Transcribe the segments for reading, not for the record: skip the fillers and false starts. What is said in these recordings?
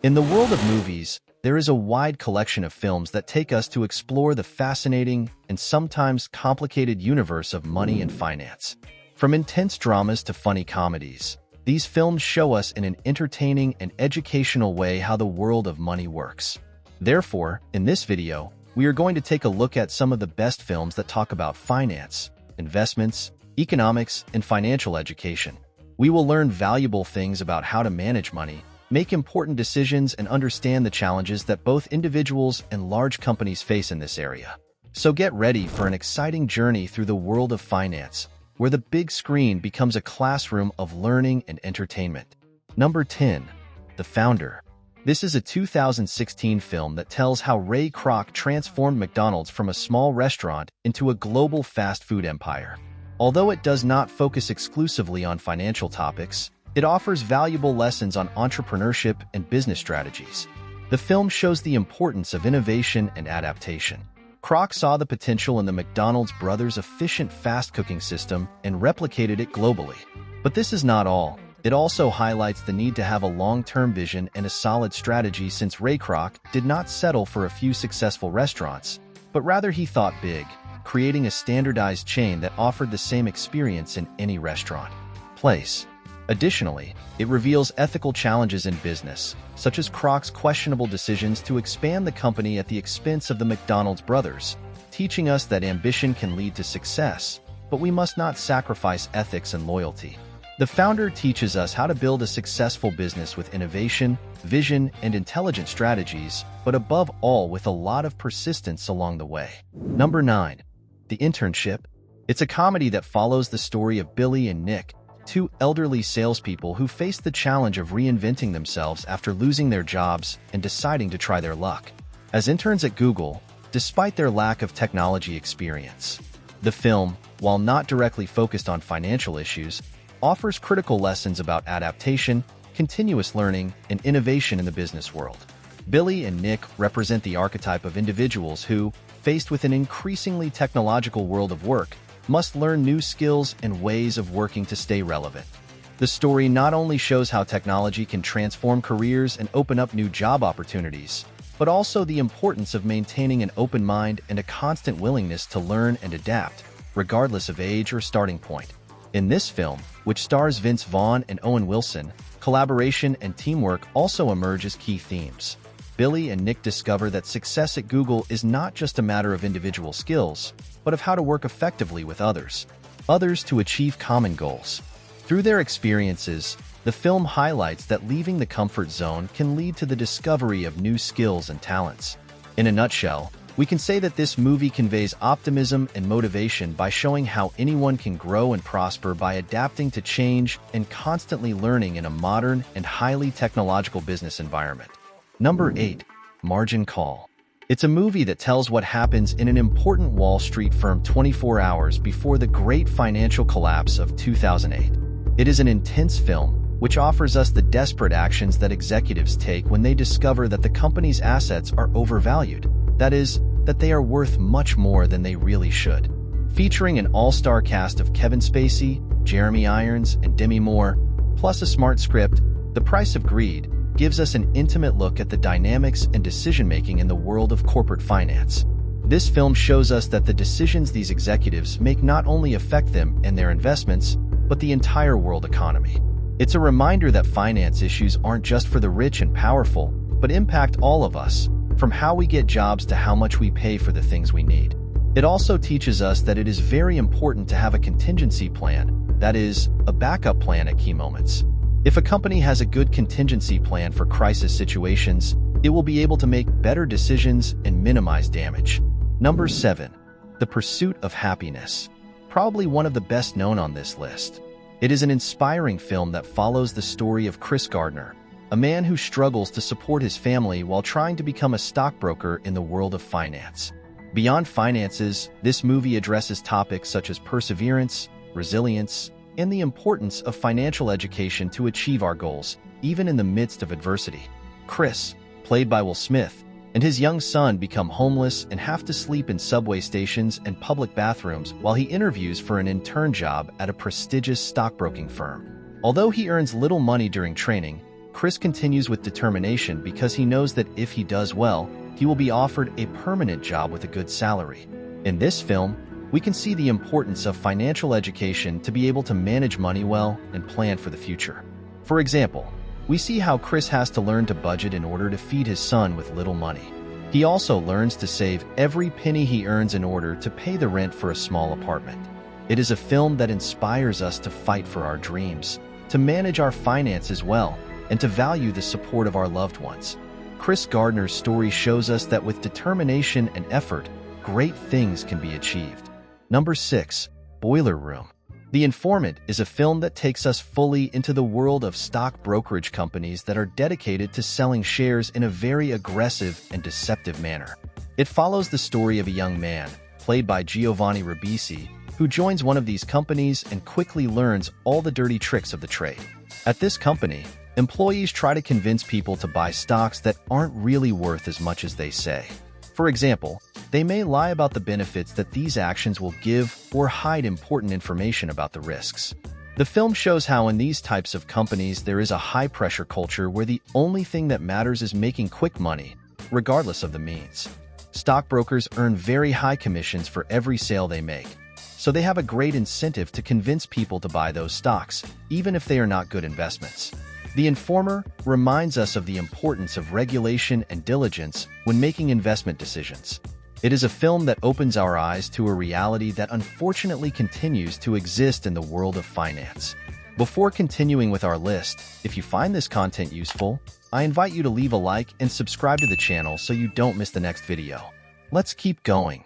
In the world of movies, there is a wide collection of films that take us to explore the fascinating and sometimes complicated universe of money and finance. From intense dramas to funny comedies, these films show us in an entertaining and educational way how the world of money works. Therefore, in this video, we are going to take a look at some of the best films that talk about finance, investments, economics, and financial education. We will learn valuable things about how to manage money, make important decisions, and understand the challenges that both individuals and large companies face in this area. So get ready for an exciting journey through the world of finance, where the big screen becomes a classroom of learning and entertainment. Number 10. The Founder. This is a 2016 film that tells how Ray Kroc transformed McDonald's from a small restaurant into a global fast food empire. Although it does not focus exclusively on financial topics, it offers valuable lessons on entrepreneurship and business strategies. The film shows the importance of innovation and adaptation. Kroc saw the potential in the McDonald's brothers' efficient fast cooking system and replicated it globally. But this is not all. It also highlights the need to have a long-term vision and a solid strategy, since Ray Kroc did not settle for a few successful restaurants, but rather he thought big, creating a standardized chain that offered the same experience in any restaurant place. Additionally, it reveals ethical challenges in business, such as Kroc's questionable decisions to expand the company at the expense of the McDonald's brothers, teaching us that ambition can lead to success, but we must not sacrifice ethics and loyalty. The Founder teaches us how to build a successful business with innovation, vision, and intelligent strategies, but above all with a lot of persistence along the way. Number 9. The Internship. It's a comedy that follows the story of Billy and Nick, two elderly salespeople who face the challenge of reinventing themselves after losing their jobs and deciding to try their luck as interns at Google, despite their lack of technology experience. The film, while not directly focused on financial issues, offers critical lessons about adaptation, continuous learning, and innovation in the business world. Billy and Nick represent the archetype of individuals who, faced with an increasingly technological world of work, must learn new skills and ways of working to stay relevant. The story not only shows how technology can transform careers and open up new job opportunities, but also the importance of maintaining an open mind and a constant willingness to learn and adapt, regardless of age or starting point. In this film, which stars Vince Vaughn and Owen Wilson, collaboration and teamwork also emerge as key themes. Billy and Nick discover that success at Google is not just a matter of individual skills, but of how to work effectively with others to achieve common goals. Through their experiences, the film highlights that leaving the comfort zone can lead to the discovery of new skills and talents. In a nutshell, we can say that this movie conveys optimism and motivation by showing how anyone can grow and prosper by adapting to change and constantly learning in a modern and highly technological business environment. Number 8. Margin Call. It's a movie that tells what happens in an important Wall Street firm 24 hours before the great financial collapse of 2008. It is an intense film, which offers us the desperate actions that executives take when they discover that the company's assets are overvalued. That is, that they are worth much more than they really should. Featuring an all-star cast of Kevin Spacey, Jeremy Irons, and Demi Moore, plus a smart script, The Price of Greed gives us an intimate look at the dynamics and decision-making in the world of corporate finance. This film shows us that the decisions these executives make not only affect them and their investments, but the entire world economy. It's a reminder that finance issues aren't just for the rich and powerful, but impact all of us, from how we get jobs to how much we pay for the things we need. It also teaches us that it is very important to have a contingency plan, that is, a backup plan at key moments. If a company has a good contingency plan for crisis situations, it will be able to make better decisions and minimize damage. Number 7. The Pursuit of Happiness. Probably one of the best known on this list. It is an inspiring film that follows the story of Chris Gardner, a man who struggles to support his family while trying to become a stockbroker in the world of finance. Beyond finances, this movie addresses topics such as perseverance, resilience, and the importance of financial education to achieve our goals, even in the midst of adversity. Chris, played by Will Smith, and his young son become homeless and have to sleep in subway stations and public bathrooms while he interviews for an intern job at a prestigious stockbroking firm. Although he earns little money during training, Chris continues with determination because he knows that if he does well, he will be offered a permanent job with a good salary. In this film, we can see the importance of financial education to be able to manage money well and plan for the future. For example, we see how Chris has to learn to budget in order to feed his son with little money. He also learns to save every penny he earns in order to pay the rent for a small apartment. It is a film that inspires us to fight for our dreams, to manage our finances well, and to value the support of our loved ones. Chris Gardner's story shows us that with determination and effort, great things can be achieved. Number 6. Boiler Room. The Informant is a film that takes us fully into the world of stock brokerage companies that are dedicated to selling shares in a very aggressive and deceptive manner. It follows the story of a young man, played by Giovanni Ribisi, who joins one of these companies and quickly learns all the dirty tricks of the trade. At this company, employees try to convince people to buy stocks that aren't really worth as much as they say. For example, they may lie about the benefits that these actions will give or hide important information about the risks. The film shows how in these types of companies there is a high-pressure culture where the only thing that matters is making quick money, regardless of the means. Stockbrokers earn very high commissions for every sale they make, so they have a great incentive to convince people to buy those stocks, even if they are not good investments. The Informer reminds us of the importance of regulation and diligence when making investment decisions. It is a film that opens our eyes to a reality that unfortunately continues to exist in the world of finance. Before continuing with our list, if you find this content useful, I invite you to leave a like and subscribe to the channel so you don't miss the next video. Let's keep going.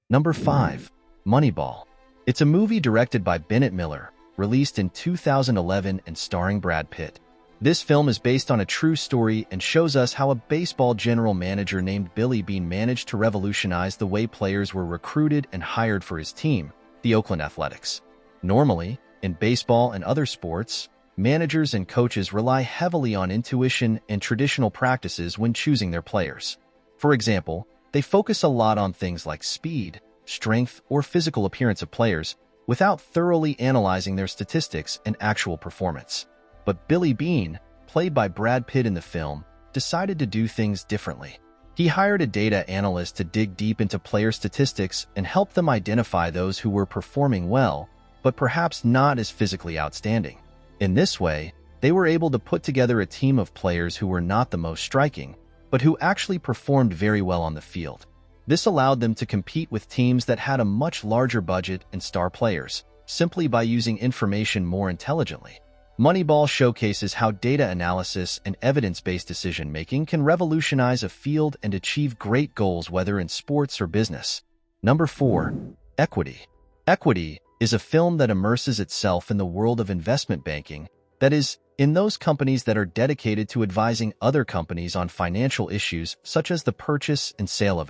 Number 5. Moneyball. It's a movie directed by Bennett Miller, released in 2011 and starring Brad Pitt. This film is based on a true story and shows us how a baseball general manager named Billy Beane managed to revolutionize the way players were recruited and hired for his team, the Oakland Athletics. Normally, in baseball and other sports, managers and coaches rely heavily on intuition and traditional practices when choosing their players. For example, they focus a lot on things like speed, strength, or physical appearance of players without thoroughly analyzing their statistics and actual performance. But Billy Beane, played by Brad Pitt in the film, decided to do things differently. He hired a data analyst to dig deep into player statistics and help them identify those who were performing well, but perhaps not as physically outstanding. In this way, they were able to put together a team of players who were not the most striking, but who actually performed very well on the field. This allowed them to compete with teams that had a much larger budget and star players, simply by using information more intelligently. Moneyball showcases how data analysis and evidence-based decision-making can revolutionize a field and achieve great goals whether in sports or business. Number 4. Equity. Equity is a film that immerses itself in the world of investment banking, that is, in those companies that are dedicated to advising other companies on financial issues such as the purchase and sale of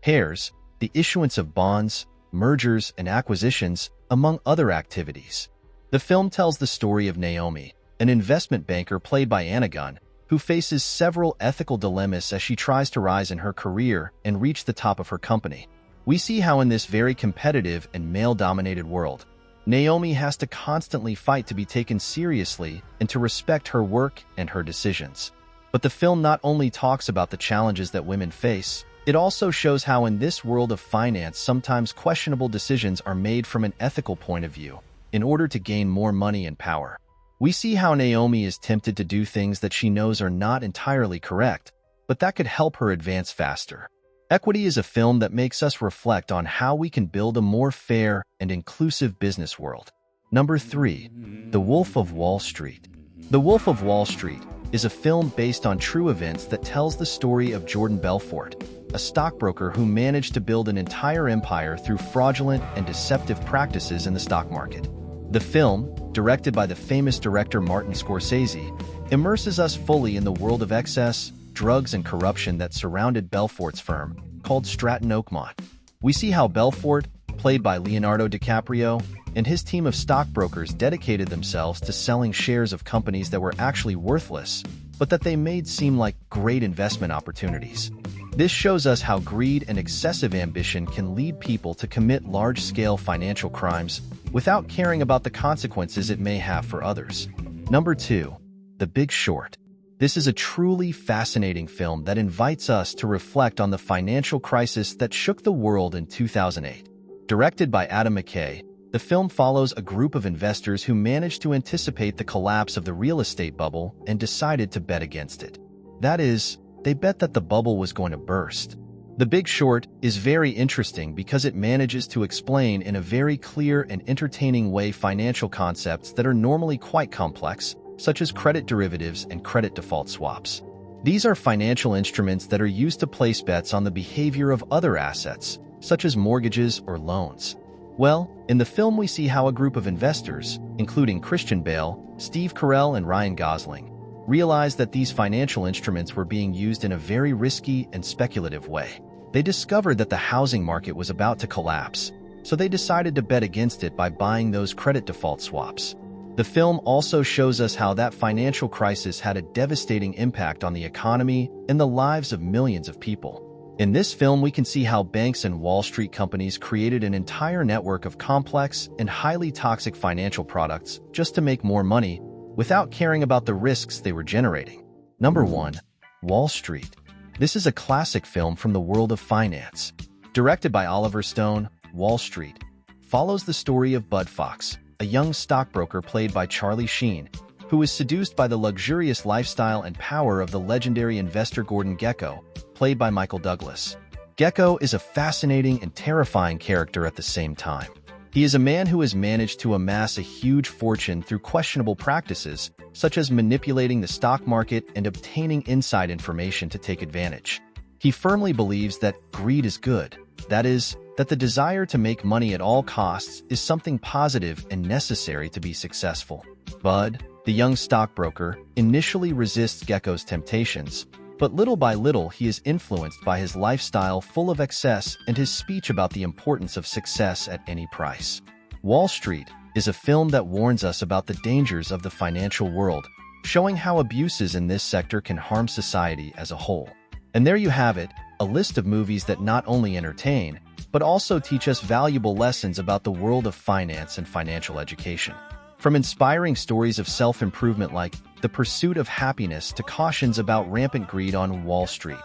shares, the issuance of bonds, mergers and acquisitions, among other activities. The film tells the story of Naomi, an investment banker played by Anna Gunn, who faces several ethical dilemmas as she tries to rise in her career and reach the top of her company. We see how in this very competitive and male-dominated world, Naomi has to constantly fight to be taken seriously and to respect her work and her decisions. But the film not only talks about the challenges that women face, it also shows how in this world of finance sometimes questionable decisions are made from an ethical point of view, in order to gain more money and power. We see how Naomi is tempted to do things that she knows are not entirely correct, but that could help her advance faster. Equity is a film that makes us reflect on how we can build a more fair and inclusive business world. Number 3. The Wolf of Wall Street. The Wolf of Wall Street is a film based on true events that tells the story of Jordan Belfort, a stockbroker who managed to build an entire empire through fraudulent and deceptive practices in the stock market. The film, directed by the famous director Martin Scorsese, immerses us fully in the world of excess, drugs, and corruption that surrounded Belfort's firm, called Stratton Oakmont. We see how Belfort, played by Leonardo DiCaprio, and his team of stockbrokers dedicated themselves to selling shares of companies that were actually worthless, but that they made seem like great investment opportunities. This shows us how greed and excessive ambition can lead people to commit large-scale financial crimes without caring about the consequences it may have for others. Number 2. The Big Short. This is a truly fascinating film that invites us to reflect on the financial crisis that shook the world in 2008. Directed by Adam McKay, the film follows a group of investors who managed to anticipate the collapse of the real estate bubble and decided to bet against it. That is, they bet that the bubble was going to burst. The Big Short is very interesting because it manages to explain in a very clear and entertaining way financial concepts that are normally quite complex, such as credit derivatives and credit default swaps. These are financial instruments that are used to place bets on the behavior of other assets, such as mortgages or loans. Well, in the film we see how a group of investors, including Christian Bale, Steve Carell, and Ryan Gosling, realized that these financial instruments were being used in a very risky and speculative way. They discovered that the housing market was about to collapse, so they decided to bet against it by buying those credit default swaps. The film also shows us how that financial crisis had a devastating impact on the economy and the lives of millions of people. In this film, we can see how banks and Wall Street companies created an entire network of complex and highly toxic financial products just to make more money, without caring about the risks they were generating. Number 1. Wall Street. This is a classic film from the world of finance. Directed by Oliver Stone, Wall Street follows the story of Bud Fox, a young stockbroker played by Charlie Sheen, who is seduced by the luxurious lifestyle and power of the legendary investor Gordon Gekko, played by Michael Douglas. Gekko is a fascinating and terrifying character at the same time. He is a man who has managed to amass a huge fortune through questionable practices, such as manipulating the stock market and obtaining inside information to take advantage. He firmly believes that greed is good, that is, that the desire to make money at all costs is something positive and necessary to be successful. Bud, the young stockbroker, initially resists Gekko's temptations, but little by little he is influenced by his lifestyle full of excess and his speech about the importance of success at any price. Wall Street is a film that warns us about the dangers of the financial world, showing how abuses in this sector can harm society as a whole. And there you have it, a list of movies that not only entertain, but also teach us valuable lessons about the world of finance and financial education. From inspiring stories of self-improvement like The Pursuit of Happiness to cautions about rampant greed on Wall Street,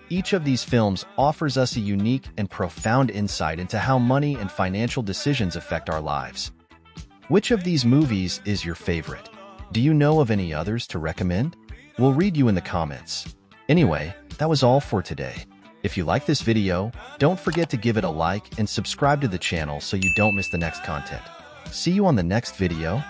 each of these films offers us a unique and profound insight into how money and financial decisions affect our lives. Which of these movies is your favorite? Do you know of any others to recommend? We'll read you in the comments. Anyway, that was all for today. If you like this video, don't forget to give it a like and subscribe to the channel so you don't miss the next content. See you on the next video.